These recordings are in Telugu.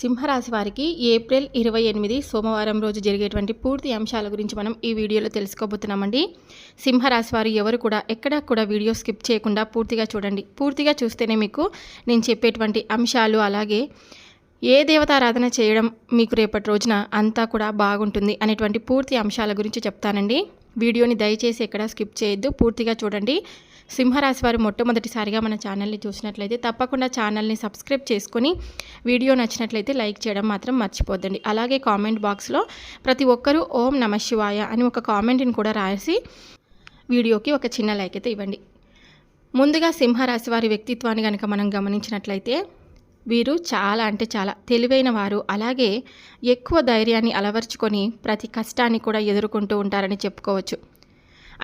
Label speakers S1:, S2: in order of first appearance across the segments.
S1: సింహరాశి వారికి ఏప్రిల్ 28 సోమవారం రోజు జరిగేటువంటి పూర్తి అంశాల గురించి మనం ఈ వీడియోలో తెలుసుకోబోతున్నామండి. సింహరాశి వారు ఎవరు కూడా ఎక్కడా కూడా వీడియో స్కిప్ చేయకుండా పూర్తిగా చూడండి. పూర్తిగా చూస్తేనే మీకు నేను చెప్పేటువంటి అంశాలు, అలాగే ఏ దేవతారాధన చేయడం మీకు రేపటి రోజున అంతా కూడా బాగుంటుంది అనేటువంటి పూర్తి అంశాల గురించి చెప్తానండి. వీడియోని దయచేసి ఎక్కడా స్కిప్ చేయొద్దు, పూర్తిగా చూడండి. సింహరాశి వారు మొట్టమొదటిసారిగా మన ఛానల్ని చూసినట్లయితే తప్పకుండా ఛానల్ని సబ్స్క్రైబ్ చేసుకొని వీడియో నచ్చినట్లయితే లైక్ చేయడం మాత్రం మర్చిపోద్దండి. అలాగే కామెంట్ బాక్స్లో ప్రతి ఒక్కరూ ఓం నమ శివాయ అని ఒక కామెంట్ని కూడా రాసి వీడియోకి ఒక చిన్న లైక్ అయితే ఇవ్వండి. ముందుగా సింహరాశి వారి వ్యక్తిత్వాన్ని కనుక మనం గమనించినట్లయితే వీరు చాలా అంటే చాలా తెలివైన వారు, అలాగే ఎక్కువ ధైర్యాన్ని అలవర్చుకొని ప్రతి కష్టాన్ని కూడా ఎదుర్కొంటూ ఉంటారని చెప్పుకోవచ్చు.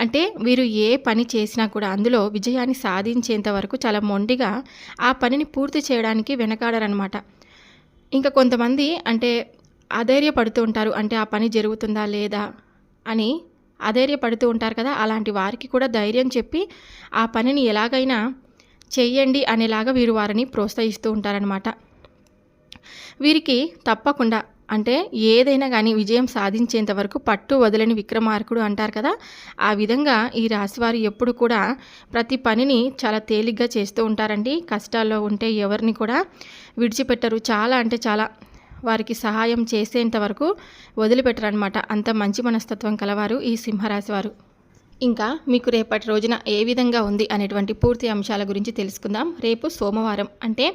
S1: అంటే వీరు ఏ పని చేసినా కూడా అందులో విజయాన్ని సాధించేంత వరకు చాలా మొండిగా ఆ పనిని పూర్తి చేయడానికి వెనకాడరనమాట. ఇంకా కొంతమంది అంటే అధైర్యపడుతూ ఉంటారు, అంటే ఆ పని జరుగుతుందా లేదా అని అధైర్యపడుతూ ఉంటారు కదా. అలాంటి వారికి కూడా ధైర్యం చెప్పి ఆ పనిని ఎలాగైనా చెయ్యండి అనేలాగా వీరు వారిని ప్రోత్సహిస్తూ ఉంటారనమాట. వీరికి తప్పకుండా అంటే ఏదైనా కానీ విజయం సాధించేంత వరకు పట్టు వదలని విక్రమార్కుడు అంటారు కదా. ఆ విధంగా ఈ రాశివారు ఎప్పుడు కూడా ప్రతి పనిని చాలా తేలిగ్గా చేస్తూ ఉంటారండి. కష్టాల్లో ఉంటే ఎవరిని కూడా విడిచిపెట్టరు. చాలా అంటే చాలా వారికి సహాయం చేసేంత వరకు వదిలిపెట్టరు అనమాట. అంత మంచి మనస్తత్వం కలవారు ఈ సింహరాశి వారు. ఇంకా మీకు రేపటి రోజున ఏ విధంగా ఉంది అనేటువంటి పూర్తి అంశాల గురించి తెలుసుకుందాం. రేపు సోమవారం అంటే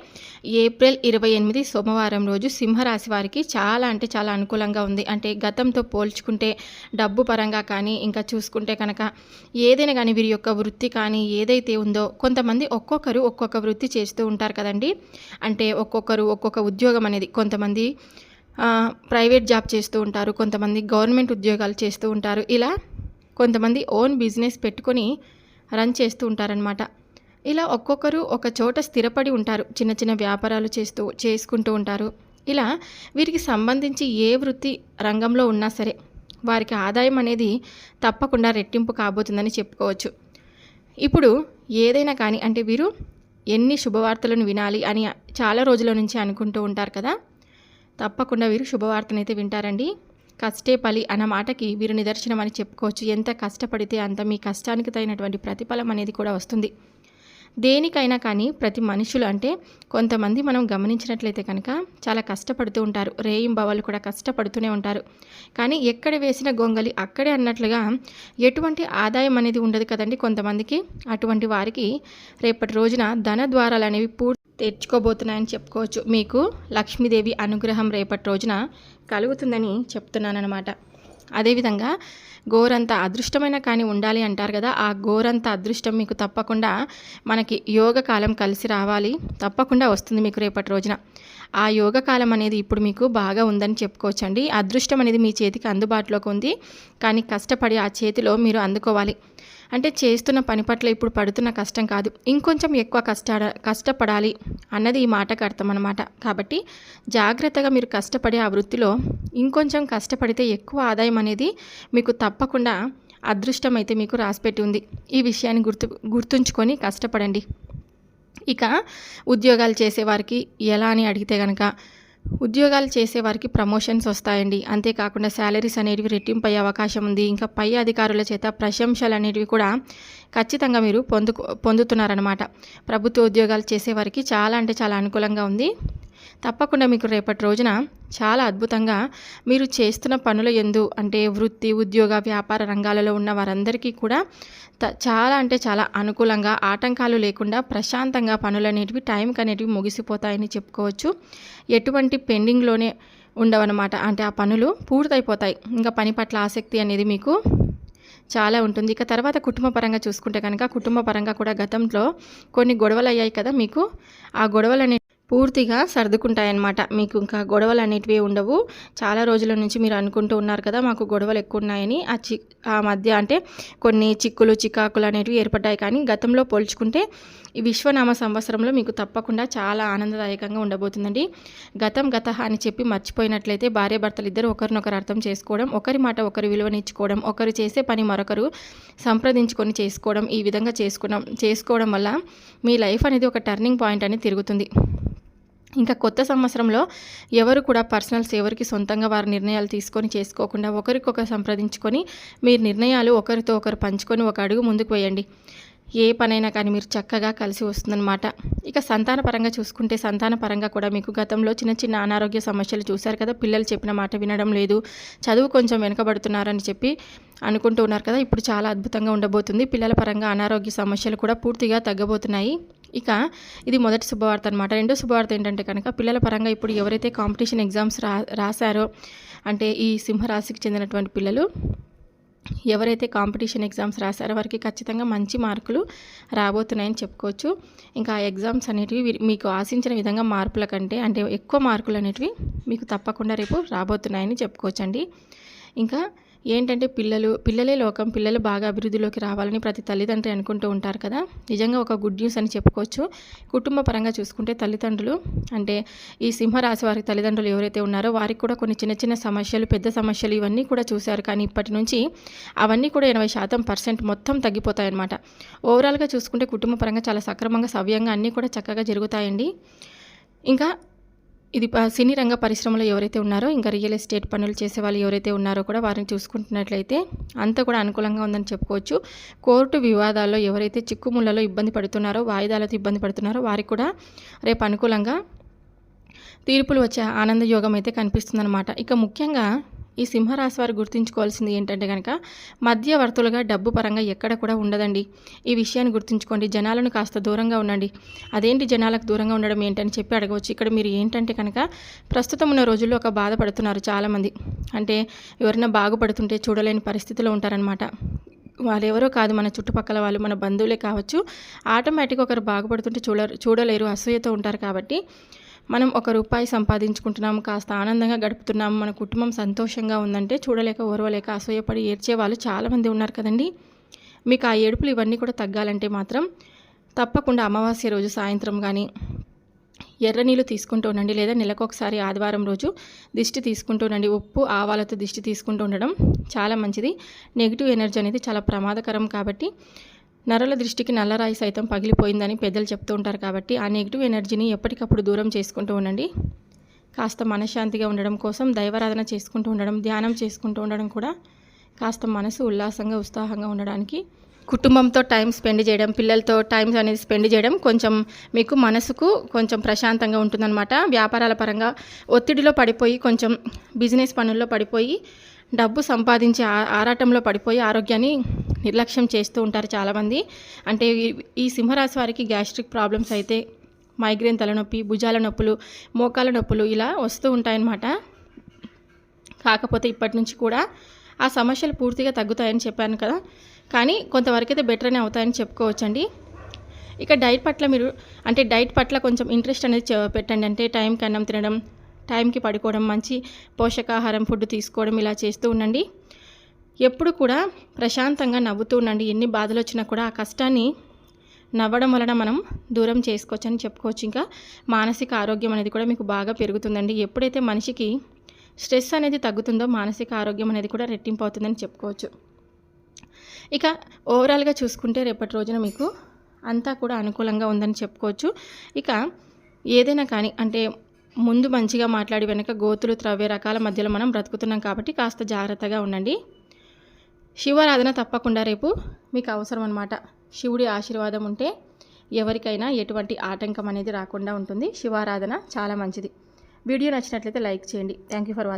S1: ఏప్రిల్ 28 సోమవారం రోజు సింహరాశి వారికి చాలా అంటే చాలా అనుకూలంగా ఉంది. అంటే గతంతో పోల్చుకుంటే డబ్బు పరంగా కానీ, ఇంకా చూసుకుంటే కనుక ఏదైనా కానీ వీరి యొక్క వృత్తి కానీ ఏదైతే ఉందో, కొంతమంది ఒక్కొక్కరు ఒక్కొక్క వృత్తి చేస్తూ ఉంటారు కదండి. అంటే ఒక్కొక్కరు ఒక్కొక్క ఉద్యోగం అనేది, కొంతమంది ప్రైవేట్ జాబ్ చేస్తూ ఉంటారు, కొంతమంది గవర్నమెంట్ ఉద్యోగాలు చేస్తూ ఉంటారు, ఇలా కొంతమంది ఓన్ బిజినెస్ పెట్టుకొని రన్ చేస్తూ ఉంటారనమాట. ఇలా ఒక్కొక్కరు ఒక చోట స్థిరపడి ఉంటారు, చిన్న చిన్న వ్యాపారాలు చేసుకుంటూ ఉంటారు. ఇలా వీరికి సంబంధించి ఏ వృత్తి రంగంలో ఉన్నా సరే వారికి ఆదాయం అనేది తప్పకుండా రెట్టింపు కాబోతుందని చెప్పుకోవచ్చు. ఇప్పుడు ఏదైనా కానీ అంటే వీరు ఎన్ని శుభవార్తలను వినాలి అని చాలా రోజుల నుంచి అనుకుంటూ ఉంటారు కదా. తప్పకుండా వీరు శుభవార్తనైతే వింటారండి. కష్టే ఫలి అన్న మాటకి వీరు నిదర్శనం అని చెప్పుకోవచ్చు. ఎంత కష్టపడితే అంత మీ కష్టానికి తగినటువంటి ప్రతిఫలం అనేది కూడా వస్తుంది. దేనికైనా కానీ ప్రతి మనుషులు అంటే కొంతమంది మనం గమనించినట్లయితే కనుక చాలా కష్టపడుతూ ఉంటారు, రేయింబవళ్ళు కూడా కష్టపడుతూనే ఉంటారు. కానీ ఎక్కడ వేసిన గొంగలి అక్కడే అన్నట్లుగా ఎటువంటి ఆదాయం అనేది ఉండదు కదండి కొంతమందికి. అటువంటి వారికి రేపటి రోజున ధన ద్వారాలు అనేవి తెచ్చుకోబోతున్నాయని చెప్పుకోవచ్చు. మీకు లక్ష్మీదేవి అనుగ్రహం రేపటి రోజున కలుగుతుందని చెప్తున్నానమాట. అదేవిధంగా గోరంత అదృష్టమైన కానీ ఉండాలి అంటారు కదా. ఆ గోరంత అదృష్టం మీకు తప్పకుండా మనకి యోగకాలం కలిసి రావాలి, తప్పకుండా వస్తుంది మీకు రేపటి రోజున. ఆ యోగకాలం అనేది ఇప్పుడు మీకు బాగా ఉందని చెప్పుకోవచ్చండి. అదృష్టం అనేది మీ చేతికి అందుబాటులోకి ఉంది, కానీ కష్టపడి ఆ చేతిలో మీరు అందుకోవాలి. అంటే చేస్తున్న పని పట్ల ఇప్పుడు పడుతున్న కష్టం కాదు, ఇంకొంచెం ఎక్కువ కష్టపడాలి అన్నది ఈ మాటకు అర్థం అన్నమాట. కాబట్టి జాగ్రత్తగా మీరు కష్టపడి ఆ వృత్తిలో ఇంకొంచెం కష్టపడితే ఎక్కువ ఆదాయం అనేది మీకు తప్పకుండా అదృష్టం అయితే మీకు రాసిపెట్టి ఉంది. ఈ విషయాన్ని గుర్తుంచుకొని కష్టపడండి. ఇక ఉద్యోగాలు చేసేవారికి ఎలా అని అడిగితే కనుక ఉద్యోగాలు చేసేవారికి ప్రమోషన్స్ వస్తాయండి. అంతేకాకుండా శాలరీస్ అనేటివి రెట్టింపు అయ్యే అవకాశం ఉంది. ఇంకా పై అధికారుల చేత ప్రశంసలు అనేటివి కూడా ఖచ్చితంగా మీరు పొందుతున్నారనమాట. ప్రభుత్వ ఉద్యోగాలు చేసేవారికి చాలా అంటే చాలా అనుకూలంగా ఉంది. తప్పకుండా మీకు రేపటి రోజున చాలా అద్భుతంగా మీరు చేస్తున్న పనుల యందు అంటే వృత్తి, ఉద్యోగ, వ్యాపార రంగాలలో ఉన్న వారందరికీ కూడా చాలా అంటే చాలా అనుకూలంగా, ఆటంకాలు లేకుండా ప్రశాంతంగా పనులు అనేటివి టైంకి అనేటివి ముగిసిపోతాయని చెప్పుకోవచ్చు. ఎటువంటి పెండింగ్లోనే ఉండవన్నమాట. అంటే ఆ పనులు పూర్తయిపోతాయి. ఇంకా పని పట్ల ఆసక్తి అనేది మీకు చాలా ఉంటుంది. ఇక తర్వాత కుటుంబ పరంగా చూసుకుంటే కనుక కుటుంబ పరంగా కూడా గతంలో కొన్ని గొడవలు అయ్యాయి కదా మీకు. ఆ గొడవలు పూర్తిగా సర్దుకుంటాయన్నమాట. మీకు ఇంకా గొడవలు అనేటివి ఉండవు. చాలా రోజుల నుంచి మీరు అనుకుంటూ ఉన్నారు కదా మాకు గొడవలు ఎక్కువ ఉన్నాయని. ఆ మధ్య అంటే కొన్ని చికాకులు అనేటివి ఏర్పడ్డాయి. కానీ గతంలో పోల్చుకుంటే ఈ విశ్వనామ సంవత్సరంలో మీకు తప్పకుండా చాలా ఆనందదాయకంగా ఉండబోతుందండి. గతః అని చెప్పి మర్చిపోయినట్లయితే భార్యాభర్తలు ఇద్దరు ఒకరినొకరు అర్థం చేసుకోవడం, ఒకరి మాట ఒకరు విలువనిచ్చుకోవడం, ఒకరు చేసే పని మరొకరు సంప్రదించుకొని చేసుకోవడం, ఈ విధంగా చేసుకోవడం వల్ల మీ లైఫ్ అనేది ఒక టర్నింగ్ పాయింట్ అని తిరుగుతుంది. ఇంకా కొత్త సంవత్సరంలో ఎవరు కూడా పర్సనల్స్ ఎవరికి సొంతంగా వారి నిర్ణయాలు తీసుకొని చేసుకోకుండా ఒకరికొకరు సంప్రదించుకొని మీరు నిర్ణయాలు ఒకరితో ఒకరు పంచుకొని ఒక అడుగు ముందుకు వేయండి. ఏ పనైనా కానీ మీరు చక్కగా కలిసి వస్తుందన్నమాట. ఇక సంతాన పరంగా చూసుకుంటే సంతాన పరంగా కూడా మీకు గతంలో చిన్న చిన్న అనారోగ్య సమస్యలు చూశారు కదా. పిల్లలు చెప్పిన మాట వినడం లేదు, చదువు కొంచెం వెనుకబడుతున్నారని చెప్పి అనుకుంటూ ఉన్నారు కదా. ఇప్పుడు చాలా అద్భుతంగా ఉండబోతుంది. పిల్లల పరంగా అనారోగ్య సమస్యలు కూడా పూర్తిగా తగ్గబోతున్నాయి. ఇక ఇది మొదటి శుభవార్త అనమాట. రెండో శుభవార్త ఏంటంటే కనుక పిల్లల పరంగా ఇప్పుడు ఎవరైతే కాంపిటీషన్ ఎగ్జామ్స్ రాశారో అంటే ఈ సింహరాశికి చెందినటువంటి పిల్లలు ఎవరైతే కాంపిటీషన్ ఎగ్జామ్స్ రాశారో వారికి ఖచ్చితంగా మంచి మార్కులు రాబోతున్నాయని చెప్పుకోవచ్చు. ఇంకా ఆ ఎగ్జామ్స్ అనేటివి మీకు ఆశించిన విధంగా మార్కుల కంటే అంటే ఎక్కువ మార్కులు అనేటివి మీకు తప్పకుండా రేపు రాబోతున్నాయని చెప్పుకోవచ్చండి. ఇంకా ఏంటంటే పిల్లలే లోకం, పిల్లలు బాగా అభివృద్ధిలోకి రావాలని ప్రతి తల్లిదండ్రి అనుకుంటూ ఉంటారు కదా. నిజంగా ఒక గుడ్ న్యూస్ అని చెప్పుకోవచ్చు. కుటుంబ పరంగా చూసుకుంటే తల్లిదండ్రులు అంటే ఈ సింహరాశి వారి తల్లిదండ్రులు ఎవరైతే ఉన్నారో వారికి కూడా కొన్ని చిన్న చిన్న సమస్యలు, పెద్ద సమస్యలు ఇవన్నీ కూడా చూశారు. కానీ ఇప్పటి నుంచి అవన్నీ కూడా 80% మొత్తం తగ్గిపోతాయన్నమాట. ఓవరాల్గా చూసుకుంటే కుటుంబ పరంగా చాలా సక్రమంగా సవ్యంగా అన్నీ కూడా చక్కగా జరుగుతాయండి. ఇంకా ఇది సినీ రంగ పరిశ్రమలో ఎవరైతే ఉన్నారో ఇంకా రియల్ ఎస్టేట్ పనులు చేసే వాళ్ళు ఎవరైతే ఉన్నారో కూడా వారిని చూసుకుంటున్నట్లయితే అంతా కూడా అనుకూలంగా ఉందని చెప్పుకోవచ్చు. కోర్టు వివాదాల్లో ఎవరైతే చిక్కుముళ్లలో ఇబ్బంది పడుతున్నారో, వాయిదాలతో ఇబ్బంది పడుతున్నారో వారికి కూడా రేపు అనుకూలంగా తీర్పులు వచ్చే ఆనంద యోగం అయితే కనిపిస్తుందన్నమాట. ఇక ముఖ్యంగా ఈ సింహరాశి వారు గుర్తుంచుకోవాల్సింది ఏంటంటే కనుక మధ్యవర్తులుగా డబ్బు పరంగా ఎక్కడ కూడా ఉండదండి. ఈ విషయాన్ని గుర్తుంచుకోండి. జనాలను కాస్త దూరంగా ఉండండి. అదేంటి జనాలకు దూరంగా ఉండడం ఏంటని చెప్పి అడగవచ్చు. ఇక్కడ మీరు ఏంటంటే కనుక ప్రస్తుతం ఉన్న రోజుల్లో ఒక బాధపడుతున్నారు చాలామంది. అంటే ఎవరైనా బాగుపడుతుంటే చూడలేని పరిస్థితిలో ఉంటారనమాట. వాళ్ళు ఎవరో కాదు, మన చుట్టుపక్కల వాళ్ళు, మన బంధువులే కావచ్చు. ఆటోమేటిక్గా ఒకరు బాగుపడుతుంటే చూడలేరు, అసూయతో ఉంటారు. కాబట్టి మనం ₹1 సంపాదించుకుంటున్నాము, కాస్త ఆనందంగా గడుపుతున్నాము, మన కుటుంబం సంతోషంగా ఉందంటే చూడలేక ఓర్వలేక అసూయపడి ఏడ్చే వాళ్ళు చాలామంది ఉన్నారు కదండి. మీకు ఆ ఏడుపులు ఇవన్నీ కూడా తగ్గాలంటే మాత్రం తప్పకుండా అమావాస్య రోజు సాయంత్రం కానీ ఎర్ర నీళ్ళు తీసుకుంటూ ఉండండి. లేదా నెలకొకసారి ఆదివారం రోజు దిష్టి తీసుకుంటూ ఉండండి. ఉప్పు ఆవాలతో దిష్టి తీసుకుంటూ ఉండడం చాలా మంచిది. నెగిటివ్ ఎనర్జీ అనేది చాలా ప్రమాదకరం. కాబట్టి నరల దృష్టికి నల్లరాయి సైతం పగిలిపోయిందని పెద్దలు చెప్తూ ఉంటారు. కాబట్టి ఆ నెగిటివ్ ఎనర్జీని ఎప్పటికప్పుడు దూరం చేసుకుంటూ ఉండండి. కాస్త మనశ్శాంతిగా ఉండడం కోసం దైవారాధన చేసుకుంటూ ఉండడం, ధ్యానం చేసుకుంటూ ఉండడం కూడా కాస్త మనసు ఉల్లాసంగా ఉత్సాహంగా ఉండడానికి, కుటుంబంతో టైం స్పెండ్ చేయడం, పిల్లలతో టైం అనేది స్పెండ్ చేయడం కొంచెం మీకు మనసుకు కొంచెం ప్రశాంతంగా ఉంటుందన్నమాట. వ్యాపారాల పరంగా ఒత్తిడిలో పడిపోయి కొంచెం బిజినెస్ పనుల్లో పడిపోయి డబ్బు సంపాదించే ఆరాటంలో పడిపోయి ఆరోగ్యాన్ని నిర్లక్ష్యం చేస్తూ ఉంటారు చాలామంది. అంటే ఈ సింహరాశి వారికి గ్యాస్ట్రిక్ ప్రాబ్లమ్స్ అయితే, మైగ్రేన్ తలనొప్పి, భుజాల నొప్పులు, మోకాల నొప్పులు ఇలా వస్తూ ఉంటాయన్నమాట. కాకపోతే ఇప్పటి నుంచి కూడా ఆ సమస్యలు పూర్తిగా తగ్గుతాయని చెప్పాను కదా. కానీ కొంతవరకు అయితే బెటర్ అనే అవుతాయని చెప్పుకోవచ్చండి. ఇక డైట్ పట్ల కొంచెం ఇంట్రెస్ట్ అనేది పెట్టండి. అంటే టైంకి అన్నం తినడం, టైంకి పడుకోవడం, మంచి పోషకాహారం ఫుడ్ తీసుకోవడం ఇలా చేస్తూ ఉండండి. ఎప్పుడు కూడా ప్రశాంతంగా నవ్వుతూ ఉండండి. ఎన్ని బాధలు వచ్చినా కూడా ఆ కష్టాన్ని నవ్వడం వలన మనం దూరం చేసుకోవచ్చు అని చెప్పుకోవచ్చు. ఇంకా మానసిక ఆరోగ్యం అనేది కూడా మీకు బాగా పెరుగుతుందండి. ఎప్పుడైతే మనిషికి స్ట్రెస్ అనేది తగ్గుతుందో మానసిక ఆరోగ్యం అనేది కూడా రెట్టింపు అవుతుందని చెప్పుకోవచ్చు. ఇక ఓవరాల్గా చూసుకుంటే రేపటి రోజున మీకు అంతా కూడా అనుకూలంగా ఉందని చెప్పుకోవచ్చు. ఇక ఏదైనా కానీ అంటే ముందు మంచిగా మాట్లాడి వెనక గోతులు త్రవ్వే రకాల మధ్యలో మనం బ్రతుకుతున్నాం. కాబట్టి కాస్త జాగ్రత్తగా ఉండండి. శివారాధన తప్పకుండా రేపు మీకు అవసరం అన్నమాట. శివుడి ఆశీర్వాదం ఉంటే ఎవరికైనా ఎటువంటి ఆటంకం అనేది రాకుండా ఉంటుంది. శివారాధన చాలా మంచిది. వీడియో నచ్చినట్లయితే లైక్ చేయండి. Thank you for watching.